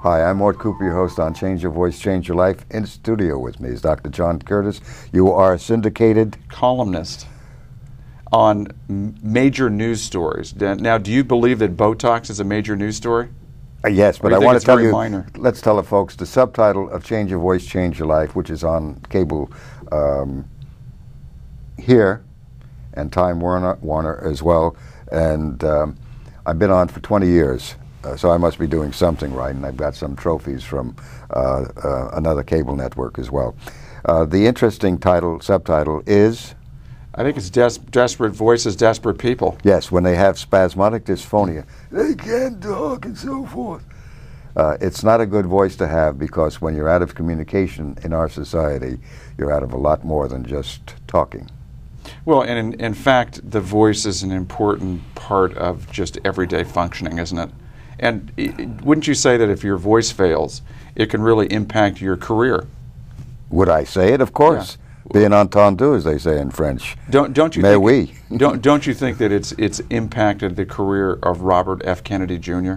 Hi, I'm Mort Cooper, your host on Change Your Voice, Change Your Life. In studio with me is Dr. John Curtis. You are a syndicated columnist on major news stories. Now, do you believe that Botox is a major news story? Yes, but I want to tell you, minor? Let's tell the folks the subtitle of Change Your Voice, Change Your Life, which is on cable here and Time Warner as well. And I've been on for 20 years. So I must be doing something right, and I've got some trophies from another cable network as well. The interesting subtitle is? I think it's Desperate Voices, Desperate People. Yes, when they have spasmodic dysphonia, they can't talk and so forth. It's not a good voice to have, because when you're out of communication in our society, you're out of a lot more than just talking. Well, and in fact, the voice is an important part of just everyday functioning, isn't it? And wouldn't you say that if your voice fails, it can really impact your career? Would I say it? Of course. Yeah. Bien entendu, as they say in French. Don't you Mais think, oui. don't you think that it's impacted the career of Robert F. Kennedy Jr.?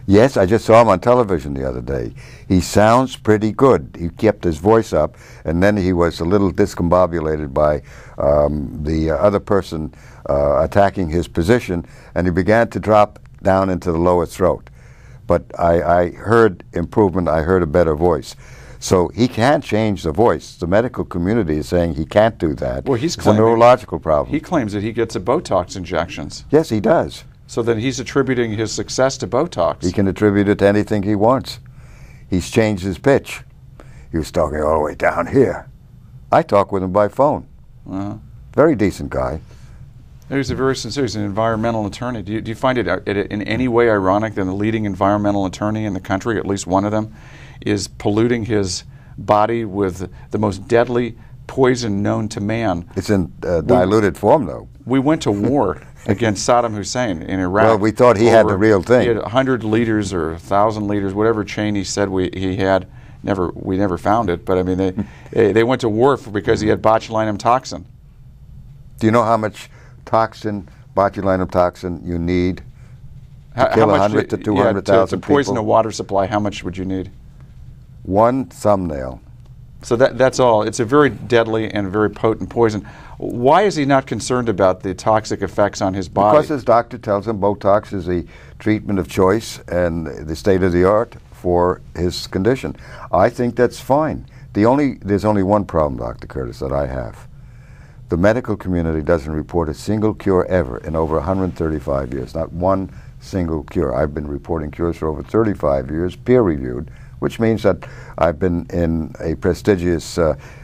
Yes, I just saw him on television the other day. He sounds pretty good. He kept his voice up, and then he was a little discombobulated by the other person attacking his position, and he began to drop down into the lower throat. But I heard improvement. I heard a better voice. So he can change the voice. The medical community is saying he can't do that. Well, it's a neurological problem. He claims that he gets a Botox injections. Yes, he does. So then he's attributing his success to Botox. He can attribute it to anything he wants. He's changed his pitch. He was talking all the way down here. I talk with him by phone. Very decent guy. He's a very sincere. He's an environmental attorney. Do you find it in any way ironic that the leading environmental attorney in the country, at least one of them, is polluting his body with the most deadly poison known to man? It's in diluted form, though. We went to war against Saddam Hussein in Iraq. Well, we thought he had the real thing. He had 100 liters or 1,000 liters, whatever chain he said he had. We never found it, but I mean, they went to war because he had botulinum toxin. Do you know how much botulinum toxin you need to kill 100 to 200,000 people? To poison people? a water supply, how much would you need? One thumbnail. So that's all. It's a very deadly and very potent poison. Why is he not concerned about the toxic effects on his body? Because his doctor tells him Botox is the treatment of choice and the state of the art for his condition. I think that's fine. There's only one problem, Dr. Curtis, that I have. The medical community doesn't report a single cure ever in over 135 years, not one single cure. I've been reporting cures for over 35 years, peer-reviewed, which means that I've been in a prestigious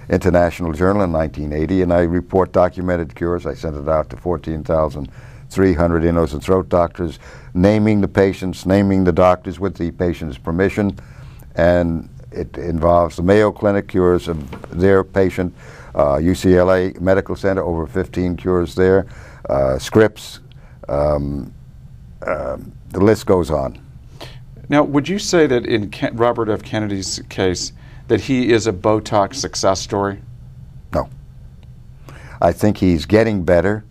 international journal in 1980, and I report documented cures. I sent it out to 14,300 nose and throat doctors, naming the patients, naming the doctors with the patient's permission, and it involves the Mayo Clinic cures of their patient, UCLA Medical Center, over 15 cures there, Scripps, the list goes on. Now, would you say that in Robert F. Kennedy's case that he is a Botox success story? No. I think he's getting better.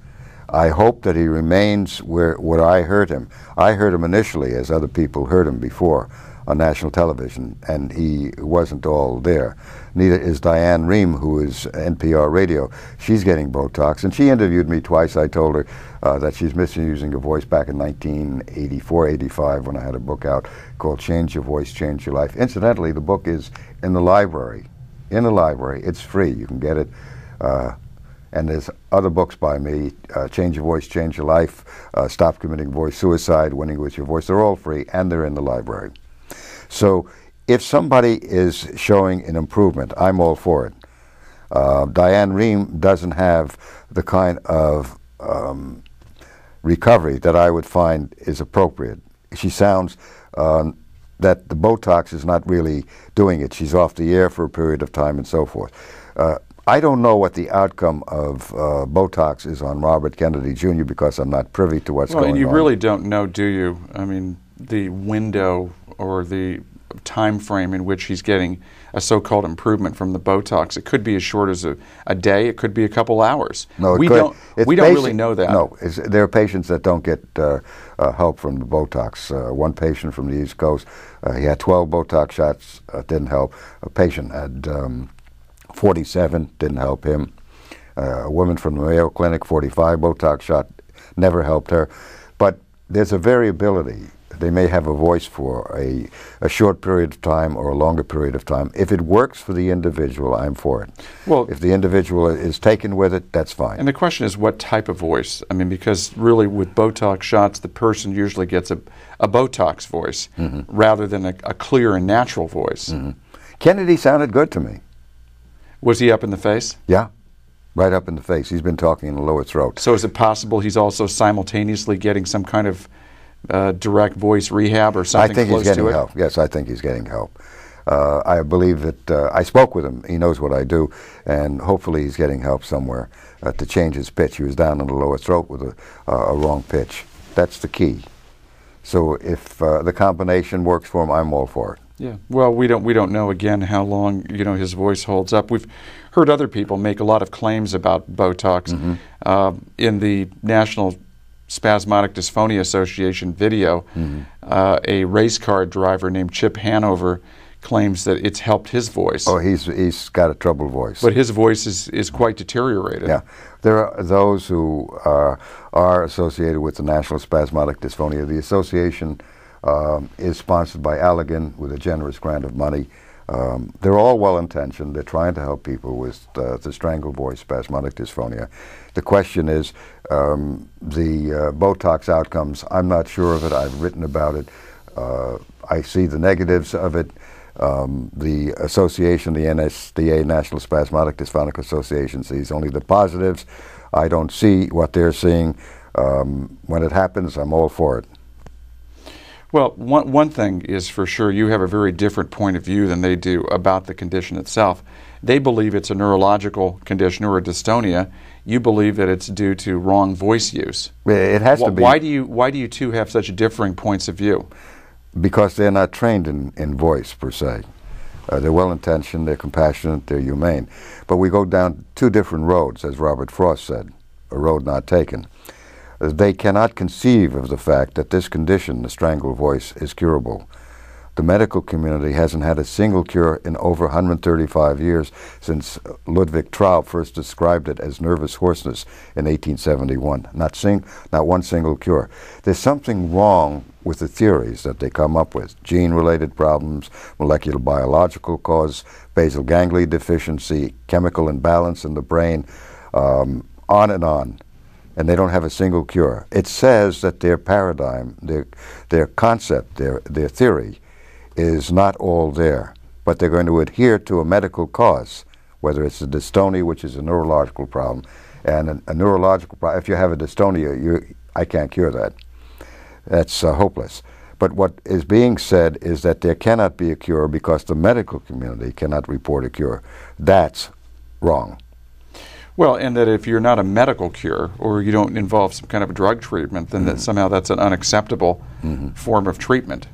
I hope that he remains where I heard him. I heard him initially, as other people heard him before, on national television, and he wasn't all there. Neither is Diane Rehm, who is NPR radio. She's getting Botox, and she interviewed me twice. I told her that she's misusing her voice back in 1984, 85, when I had a book out called Change Your Voice, Change Your Life. Incidentally, the book is in the library. In the library. It's free. You can get it. And there's other books by me, Change Your Voice, Change Your Life, Stop Committing Voice Suicide, Winning With Your Voice. They're all free, and they're in the library. So if somebody is showing an improvement, I'm all for it. Diane Rehm doesn't have the kind of recovery that I would find is appropriate. She sounds that the Botox is not really doing it. She's off the air for a period of time and so forth. I don't know what the outcome of Botox is on Robert Kennedy Jr. because I'm not privy to what's going on. Well, and you really don't know, do you? I mean, the window or the time frame in which he's getting a so-called improvement from the Botox? It could be as short as a day. It could be a couple hours. No, we don't really know that. No, there are patients that don't get help from the Botox. One patient from the East Coast, he had 12 Botox shots, didn't help. A patient had 47, didn't help him. A woman from the Mayo Clinic, 45 Botox shot, never helped her. But there's a variability. They may have a voice for a short period of time or a longer period of time. If it works for the individual, I'm for it. Well, if the individual is taken with it, that's fine. And the question is what type of voice? I mean, because really with Botox shots, the person usually gets a Botox voice rather than a clear and natural voice. Kennedy sounded good to me. Was he up in the face? Yeah, right up in the face. He's been talking in the lower throat. So is it possible he's also simultaneously getting some kind of direct voice rehab or something? I think he's getting help. Yes, I think he's getting help. I believe that I spoke with him. He knows what I do, and hopefully he's getting help somewhere to change his pitch. He was down in the lower throat with a wrong pitch. That's the key. So if the combination works for him, I'm all for it. Yeah. Well, we don't know again how long his voice holds up. We've heard other people make a lot of claims about Botox. In the National Spasmodic Dysphonia Association video, a race car driver named Chip Hanover claims that it's helped his voice. Oh, he's got a troubled voice. But his voice is quite deteriorated. Yeah. There are those who are associated with the National Spasmodic Dysphonia. The association is sponsored by Allergan with a generous grant of money. They're all well-intentioned. They're trying to help people with the strangled voice, spasmodic dysphonia. The question is the Botox outcomes. I'm not sure of it. I've written about it. I see the negatives of it. The association, the NSDA, National Spasmodic Dysphonic Association, sees only the positives. I don't see what they're seeing. When it happens, I'm all for it. Well, one thing is for sure, you have a very different point of view than they do about the condition itself. They believe it's a neurological condition or a dystonia. You believe that it's due to wrong voice use. It has to be. Why do you two have such differing points of view? Because they're not trained in voice, per se. They're well-intentioned, they're compassionate, they're humane. But we go down two different roads, as Robert Frost said, a road not taken. They cannot conceive of the fact that this condition, the strangled voice, is curable. The medical community hasn't had a single cure in over 135 years since Ludwig Traub first described it as nervous hoarseness in 1871. Not one single cure. There's something wrong with the theories that they come up with. Gene-related problems, molecular biological cause, basal ganglia deficiency, chemical imbalance in the brain, on and on. And they don't have a single cure. It says that their paradigm, their concept, their theory is not all there, but they're going to adhere to a medical cause, whether it's a dystonia, which is a neurological problem, and a neurological problem. If you have a dystonia, I can't cure that. That's hopeless. But what is being said is that there cannot be a cure because the medical community cannot report a cure. That's wrong. Well, and that if you're not a medical cure or you don't involve some kind of drug treatment, then that somehow that's an unacceptable form of treatment.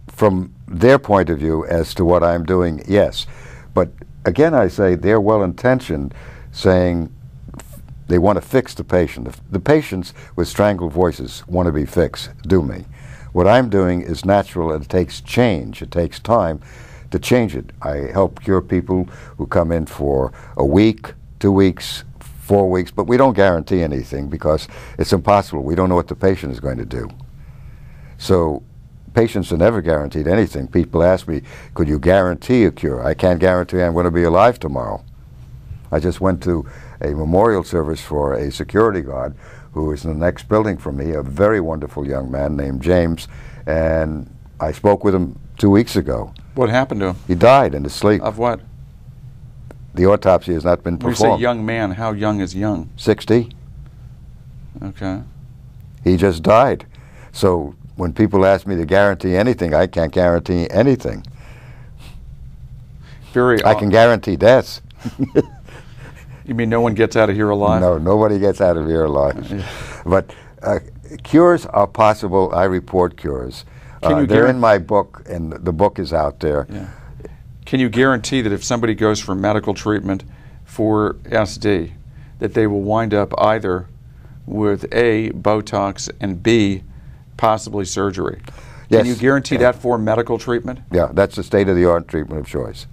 From their point of view as to what I'm doing, yes. But again, I say they're well-intentioned, saying they want to fix the patient. The patients with strangled voices want to be fixed, do me. What I'm doing is natural, and it takes change. It takes time to change it. I help cure people who come in for a week, 2 weeks, 4 weeks, but we don't guarantee anything because it's impossible. We don't know what the patient is going to do. So patients are never guaranteed anything. People ask me, could you guarantee a cure? I can't guarantee I'm going to be alive tomorrow. I just went to a memorial service for a security guard who is in the next building from me, a very wonderful young man named James, and I spoke with him 2 weeks ago. What happened to him? He died in his sleep. Of what? The autopsy has not been performed. When you say young man, how young is young? 60. Okay. He just died. So when people ask me to guarantee anything, I can't guarantee anything. I can guarantee death. You mean no one gets out of here alive? No, nobody gets out of here alive. But cures are possible. I report cures. They're in my book, and the book is out there. Yeah. Can you guarantee that if somebody goes for medical treatment for SD, that they will wind up either with A, Botox, and B, possibly surgery? Yes. Can you guarantee that for medical treatment? Yeah, that's the state-of-the-art treatment of choice.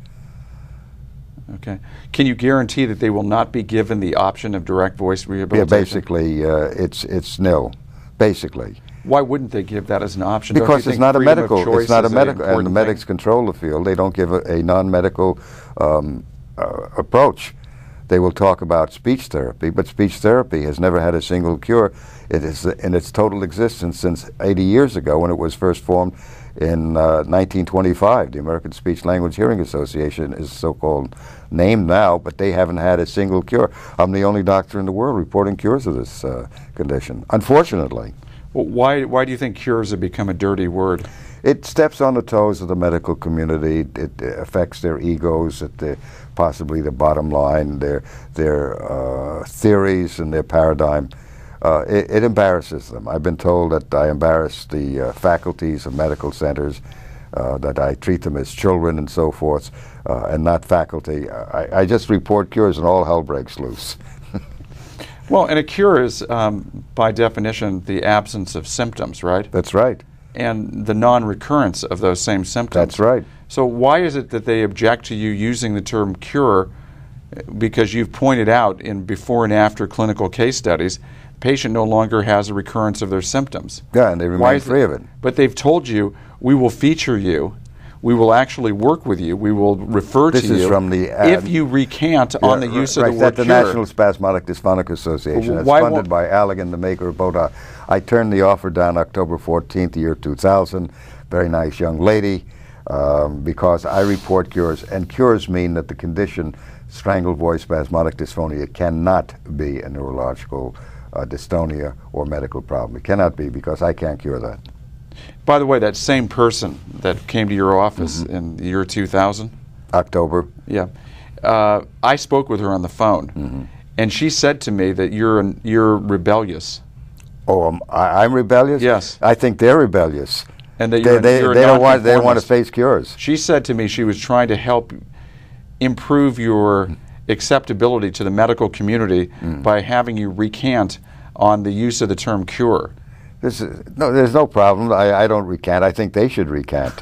Okay. Can you guarantee that they will not be given the option of direct voice rehabilitation? Yeah, basically, it's nil. Basically. Why wouldn't they give that as an option? Because it's not a medical. It's not a medical, and the medics thing? control the field. They don't give a non-medical approach. They will talk about speech therapy, but speech therapy has never had a single cure. It is in its total existence since 80 years ago, when it was first formed in 1925. The American Speech Language Hearing Association is so-called named now, but they haven't had a single cure. I'm the only doctor in the world reporting cures of this condition, unfortunately. Well, why do you think cures have become a dirty word? It steps on the toes of the medical community. It affects their egos at possibly the bottom line, their theories and their paradigm. It embarrasses them. I've been told that I embarrass the faculties of medical centers, that I treat them as children and so forth, and not faculty. I just report cures and all hell breaks loose. Well, and a cure is, by definition, the absence of symptoms, right? That's right. And the non-recurrence of those same symptoms. That's right. So why is it that they object to you using the term cure? Because you've pointed out in before and after clinical case studies, the patient no longer has a recurrence of their symptoms. Yeah, and they remain free of it. But they've told you, we will feature you, we will actually work with you, we will refer to you. This is from the if you recant on the use of the word that's the cure. National Spasmodic Dysphonic Association. Well, It's why funded by Allegan, the maker of Botox. I turned the offer down October 14th, the year 2000. Very nice young lady, because I report cures, and cures mean that the condition, strangled voice spasmodic dysphonia, cannot be a neurological dystonia or medical problem. It cannot be, because I can't cure that. By the way, that same person that came to your office in the year 2000? October. Yeah. I spoke with her on the phone, and she said to me that you're rebellious. Oh, I'm rebellious? Yes. I think they're rebellious. And that they don't want to face cures. She said to me she was trying to help improve your acceptability to the medical community by having you recant on the use of the term cure. No, there's no problem. I don't recant. I think they should recant.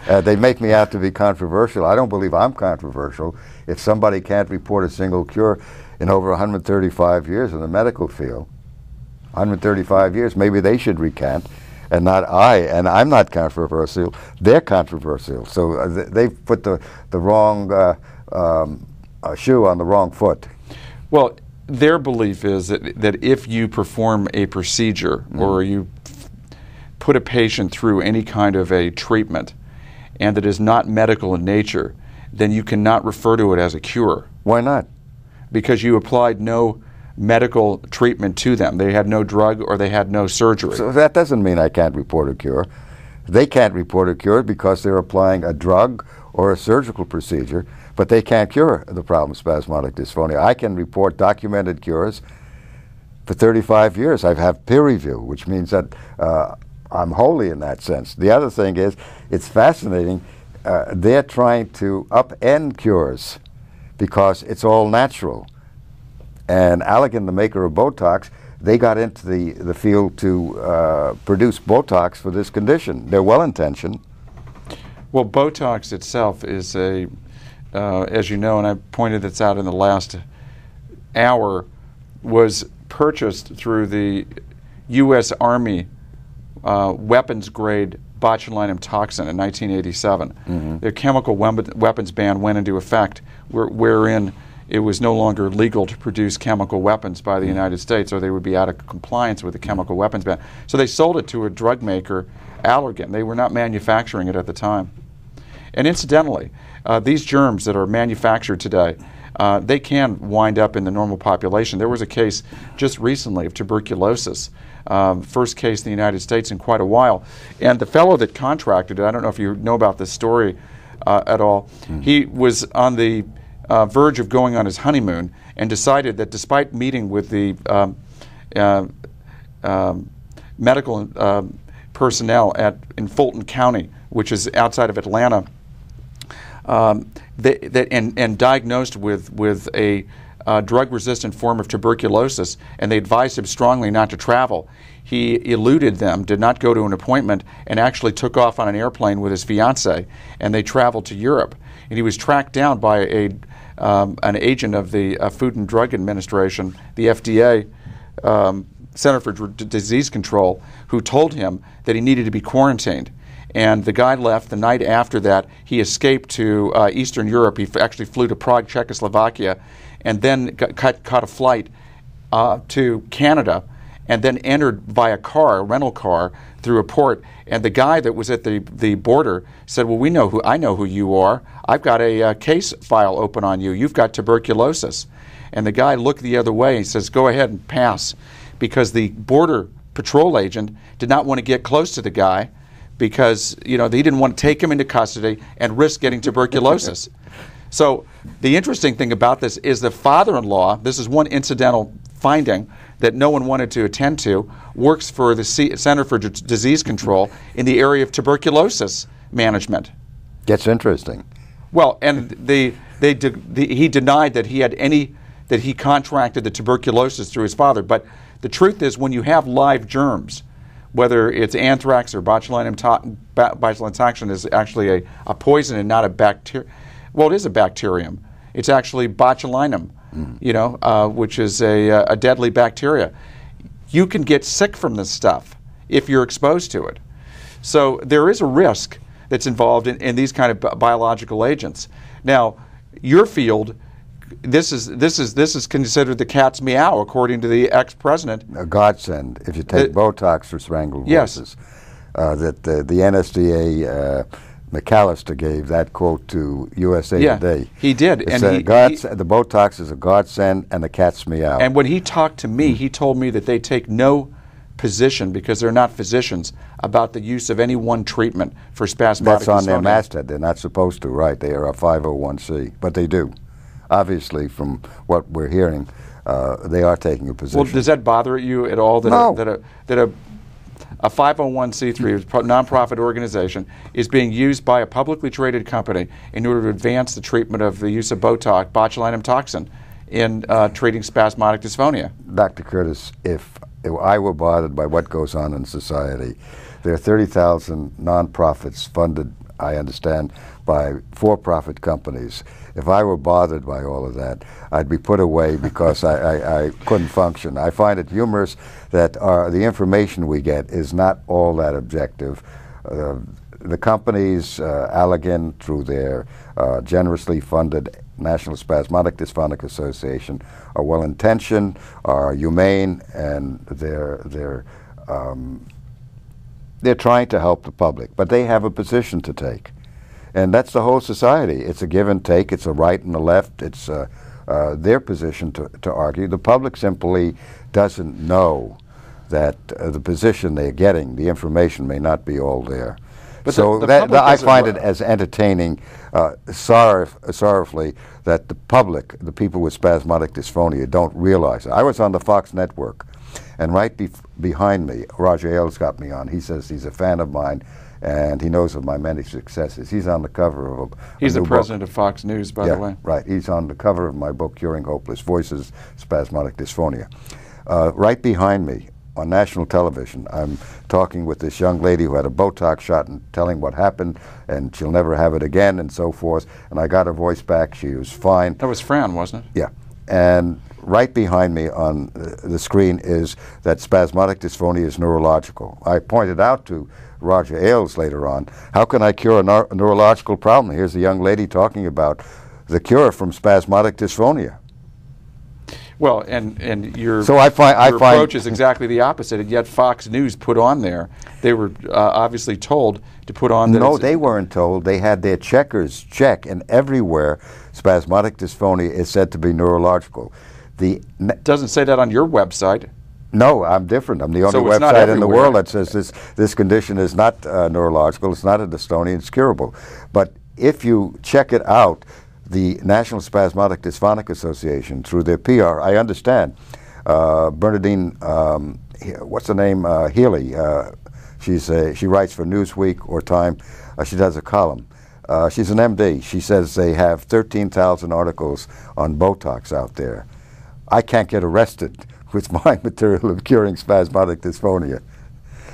They make me out to be controversial. I don't believe I'm controversial. If somebody can't report a single cure in over 135 years in the medical field, 135 years, maybe they should recant, and not I. And I'm not controversial. They're controversial. So they've put the wrong shoe on the wrong foot. Well, their belief is that if you perform a procedure or you put a patient through any kind of a treatment and that is not medical in nature, then you cannot refer to it as a cure. Why not? Because you applied no medical treatment to them. They had no drug or they had no surgery. So that doesn't mean I can't report a cure. They can't report a cure because they're applying a drug or a surgical procedure, but they can't cure the problem of spasmodic dysphonia. I can report documented cures for 35 years. I have peer review, which means that I'm holy in that sense. The other thing is, it's fascinating, they're trying to upend cures because it's all natural. And Allegan, the maker of Botox, they got into the field to produce Botox for this condition. They're well-intentioned. Well, Botox itself is as you know, and I pointed this out in the last hour, was purchased through the U.S. Army weapons-grade botulinum toxin in 1987. The chemical weapons ban went into effect, wherein it was no longer legal to produce chemical weapons by the United States, or they would be out of compliance with the chemical weapons ban. So they sold it to a drug maker, Allergan. They were not manufacturing it at the time. And incidentally, these germs that are manufactured today, they can wind up in the normal population. There was a case just recently of tuberculosis, first case in the United States in quite a while. And the fellow that contracted it, I don't know if you know about this story at all, he was on the verge of going on his honeymoon and decided that despite meeting with the medical personnel in Fulton County, which is outside of Atlanta, and diagnosed with a drug-resistant form of tuberculosis, and they advised him strongly not to travel. He eluded them, did not go to an appointment, and actually took off on an airplane with his fiancée, and they traveled to Europe. And he was tracked down by an agent of the Food and Drug Administration, the FDA, Center for Disease Control, who told him that he needed to be quarantined. And the guy left. The night after that, he escaped to Eastern Europe. He actually flew to Prague, Czechoslovakia, and then caught a flight to Canada, and then entered via rental car, through a port. And the guy that was at the border said, "Well, I know who you are. I've got a case file open on you. You've got tuberculosis." And the guy looked the other way and says, "Go ahead and pass," because the border patrol agent did not want to get close to the guy, because they didn't want to take him into custody and risk getting tuberculosis. So the interesting thing about this is the father-in-law, this is one incidental finding that no one wanted to attend to, works for the Center for Disease Control in the area of tuberculosis management. Gets interesting. Well, and he denied that he contracted the tuberculosis through his father. But the truth is, when you have live germs, whether it's anthrax or botulinum toxin is actually a poison and not a bacteria. Well, it is a bacterium. It's actually botulinum, which is a deadly bacteria. You can get sick from this stuff if you're exposed to it. So there is a risk that's involved in these kind of biological agents. Now, your field, this is considered the cat's meow, according to the ex-president. A godsend if you take Botox for strangled horses. Yes. That the NSDA McAllister gave that quote to USA Today. He did. The Botox is a godsend and the cat's meow. And when he talked to me, he told me that they take no position, because they're not physicians, about the use of any one treatment for spasmodic That's on dystonia. their masthead. They're not supposed to, right? They are a 501c, but they do. Obviously, from what we're hearing, they are taking a position. Well, does that bother you at all that a 501c3 nonprofit organization is being used by a publicly traded company in order to advance the treatment of the use of botulinum toxin in treating spasmodic dysphonia? Dr. Curtis, if I were bothered by what goes on in society, there are 30,000 nonprofits funded, I understand, by for-profit companies. If I were bothered by all of that, I'd be put away because I couldn't function. I find it humorous that the information we get is not all that objective. The companies, Allergan, through their generously funded National Spasmodic Dysphonic Association, are well-intentioned, are humane, and they're trying to help the public, but they have a position to take. And that's the whole society. It's a give and take. It's a right and a left. It's their position to argue. The public simply doesn't know that the position they're getting, the information may not be all there. But so I find it as entertaining, sorrowfully, that the public, the people with spasmodic dysphonia, don't realize it. I was on the Fox network, and right behind me, Roger Ailes got me on. He says he's a fan of mine, and he knows of my many successes. He's on the cover of He's the president of Fox News, by the way. Right. He's on the cover of my book, Curing Hopeless Voices, Spasmodic Dysphonia. Right behind me, on national television, I'm talking with this young lady who had a Botox shot and telling what happened, and she'll never have it again, and so forth. And I got her voice back. She was fine. That was Fran, wasn't it? Yeah. And right behind me on the screen is that spasmodic dysphonia is neurological. I pointed out to Roger Ailes later on, how can I cure a neurological problem? Here's a young lady talking about the cure from spasmodic dysphonia. Well, and your approach is exactly the opposite, and yet Fox News put on there, they were obviously told to put on... No, they weren't told. They had their checkers check, and everywhere spasmodic dysphonia is said to be neurological. It doesn't say that on your website. No, I'm different. I'm the only website in the world that says this condition is not neurological, it's not a dystonia, it's curable. But if you check it out, the National Spasmodic Dysphonic Association, through their PR, I understand, Bernadine, what's the name, Healy, She writes for Newsweek or Time. She does a column. She's an MD. She says they have 13,000 articles on Botox out there. I can't get arrested with my material of curing spasmodic dysphonia.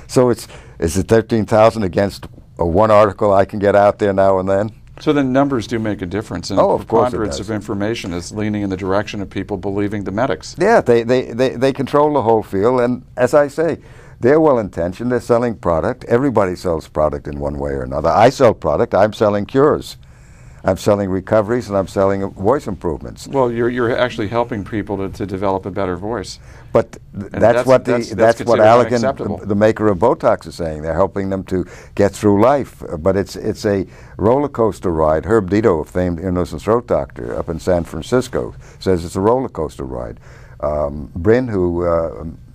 So is it 13,000 against one article I can get out there now and then? So the numbers do make a difference, and of course the preponderance of information is leaning in the direction of people believing the medics. Yeah, they control the whole field, and as I say, they're well-intentioned. They're selling product. Everybody sells product in one way or another. I sell product. I'm selling cures. I'm selling recoveries, and I'm selling voice improvements. Well, you're actually helping people to develop a better voice. But that's what Allergan, the maker of Botox, is saying. They're helping them to get through life. But it's a roller coaster ride. Herb Dito, a famed ear, nose, and throat doctor up in San Francisco, says it's a roller coaster ride.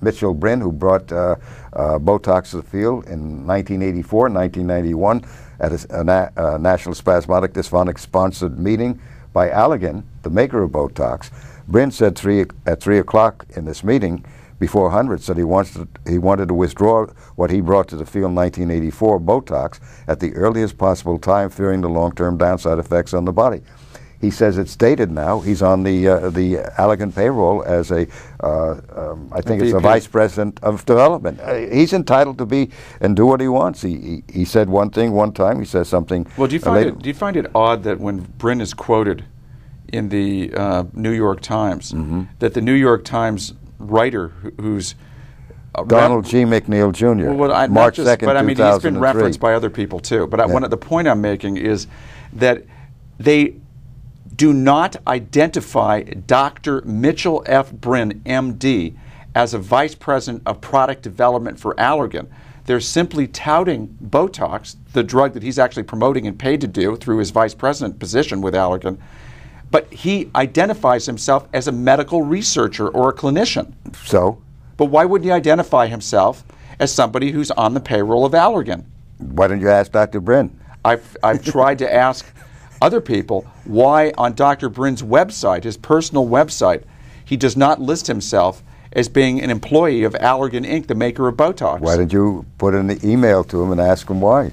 Mitchell Bryn, who brought Botox to the field in 1984, 1991, at a National Spasmodic Dysphonic sponsored meeting by Allergan, the maker of Botox. Bryn said at 3 o'clock in this meeting, before hundreds, that he wanted to withdraw what he brought to the field in 1984, Botox, at the earliest possible time, fearing the long-term downside effects on the body. He says it's dated now. He's on the Allergan payroll as I think it's a vice president of development. He's entitled to be and do what he wants. He said one thing one time. He says something. Well, do you find it odd that when Bryn is quoted in the New York Times, that the New York Times writer who's Donald G. McNeil Jr. March 2nd, 2003. But I mean, he's been referenced by other people too. But the point I'm making is that they do not identify Dr. Mitchell F. Bryn, MD, as a vice president of product development for Allergan. They're simply touting Botox, the drug that he's actually promoting and paid to do through his vice president position with Allergan. But he identifies himself as a medical researcher or a clinician. So? But why wouldn't he identify himself as somebody who's on the payroll of Allergan? Why don't you ask Dr. Bryn? I've tried to ask other people why on Dr. Bryn's website, his personal website, he does not list himself as being an employee of Allergan Inc., the maker of Botox. Why did you put an email to him and ask him why?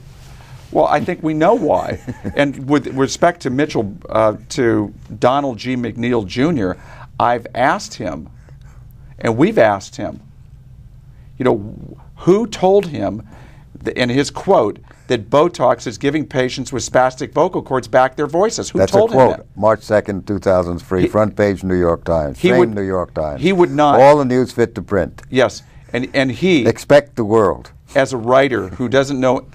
Well, I think we know why. And with respect to to Donald G. McNeil Jr., I've asked him, and we've asked him, who told him, in his quote, that Botox is giving patients with spastic vocal cords back their voices. Who told him that? That's a quote. March 2nd, 2003, front page New York Times. New York Times. He would not. All the news fit to print. Yes. And he... Expect the world. As a writer who doesn't know,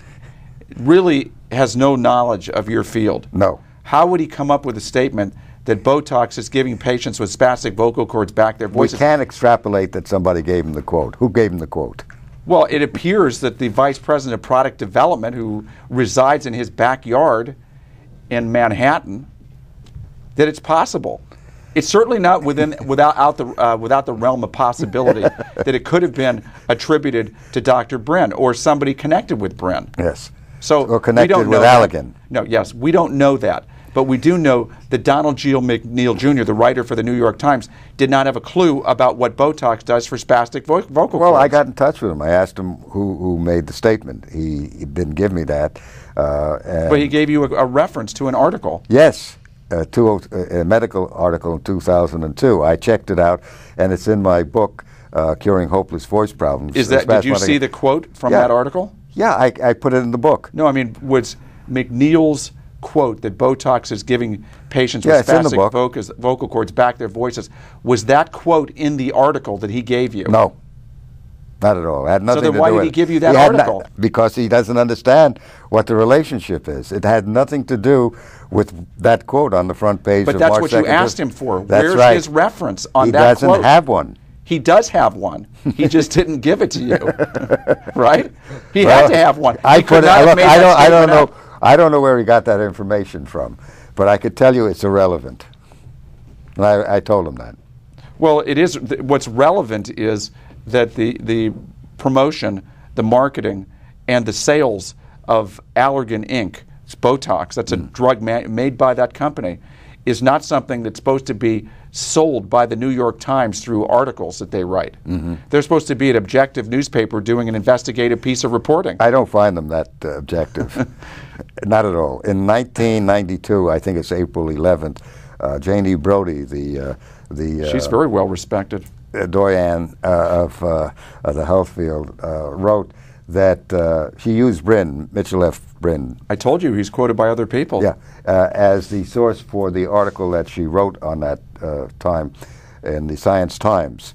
really has no knowledge of your field. No. How would he come up with a statement that Botox is giving patients with spastic vocal cords back their voices? We can't extrapolate that somebody gave him the quote. Who gave him the quote? Well, it appears that the vice president of product development, who resides in his backyard in Manhattan, that it's possible. It's certainly not without the realm of possibility that it could have been attributed to Dr. Bryn or somebody connected with Bryn. Yes. Or connected with Allergan. No, yes, we don't know that. But we do know that Donald G. McNeil Jr., the writer for the New York Times, did not have a clue about what Botox does for spastic vocal cords. Well, I got in touch with him. I asked him who made the statement. He didn't give me that. But he gave you a reference to an article. Yes, a medical article in 2002. I checked it out, and it's in my book, Curing Hopeless Voice Problems. Did you see the quote from that article? Yeah, I put it in the book. No, I mean, was McNeil's quote that Botox is giving patients with spastic vocal cords back their voices, was that quote in the article that he gave you? No, not at all. It had nothing to do with it. So then why did he give you that article? Because he doesn't understand what the relationship is. It had nothing to do with that quote on the front page of March 2nd. But that's what you asked him for. That's Where's his reference on that quote? He doesn't have one. He does have one. He just didn't give it to you, right? He had to have one. I don't know where he got that information from, but I could tell you it's irrelevant. And I told him that. Well, it is. What's relevant is that the promotion, the marketing, and the sales of Allergan Inc., it's Botox, that's a drug made by that company, is not something that's supposed to be sold by the New York Times through articles that they write. They're supposed to be an objective newspaper doing an investigative piece of reporting. I don't find them that objective. Not at all. In 1992, I think it's April 11th, Janie Brody, the She's very well respected. doyen of the health field, wrote that she used Brin, Mitchell F. Brin. I told you he's quoted by other people. Yeah, as the source for the article that she wrote on that time in the Science Times.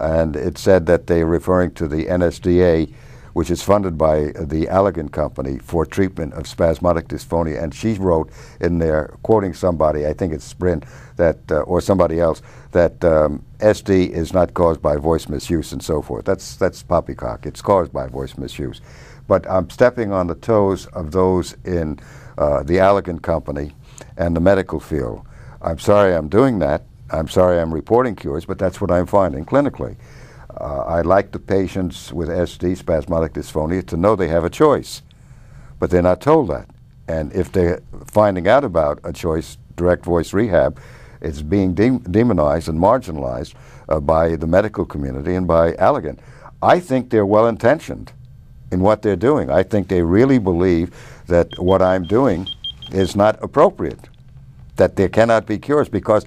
And it said that they're referring to the NSDA, which is funded by the Allergan Company for treatment of spasmodic dysphonia. And she wrote in there, quoting somebody, I think it's Brin, that, or somebody else, that SD is not caused by voice misuse and so forth. That's poppycock. It's caused by voice misuse. But I'm stepping on the toes of those in the Allergan Company and the medical field. I'm sorry I'm doing that. I'm sorry I'm reporting cures, but that's what I'm finding clinically. I'd like the patients with SD, spasmodic dysphonia, to know they have a choice, but they're not told that. And if they're finding out about a choice, direct voice rehab, it's being demonized and marginalized by the medical community and by Allergan. I think they're well-intentioned in what they're doing. I think they really believe that what I'm doing is not appropriate, that there cannot be cures, because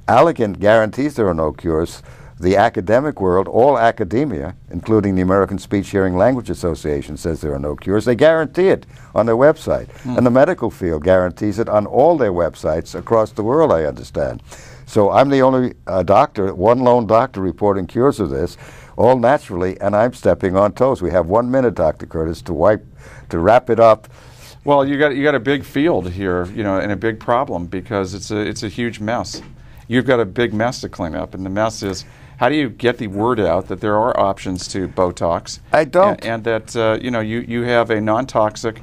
Allergan guarantees there are no cures. The academic world, all academia, including the American Speech Hearing Language Association, says there are no cures. They guarantee it on their website. And the medical field guarantees it on all their websites across the world, I understand. So I'm the only doctor, one lone doctor reporting cures of this, all naturally, and I'm stepping on toes. We have 1 minute, Dr. Curtis, to wrap it up. Well, you got a big field here, you know, and a big problem, because it's a huge mess. You've got a big mess to clean up, and the mess is, how do you get the word out that there are options to Botox? I don't. And that you know, you have a non-toxic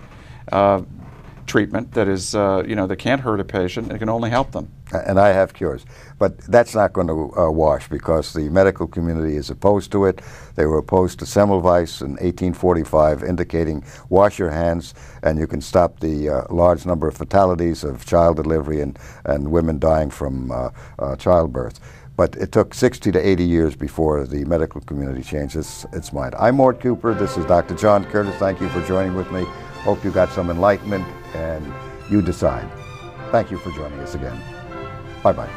treatment that is that can't hurt a patient. It can only help them. And I have cures. But that's not going to wash, because the medical community is opposed to it. They were opposed to Semmelweis in 1845, indicating wash your hands and you can stop the large number of fatalities of child delivery and women dying from childbirth. But it took 60 to 80 years before the medical community changed its mind. I'm Mort Cooper. This is Dr. John Curtis. Thank you for joining with me. Hope you got some enlightenment, and you decide. Thank you for joining us again. Bye-bye.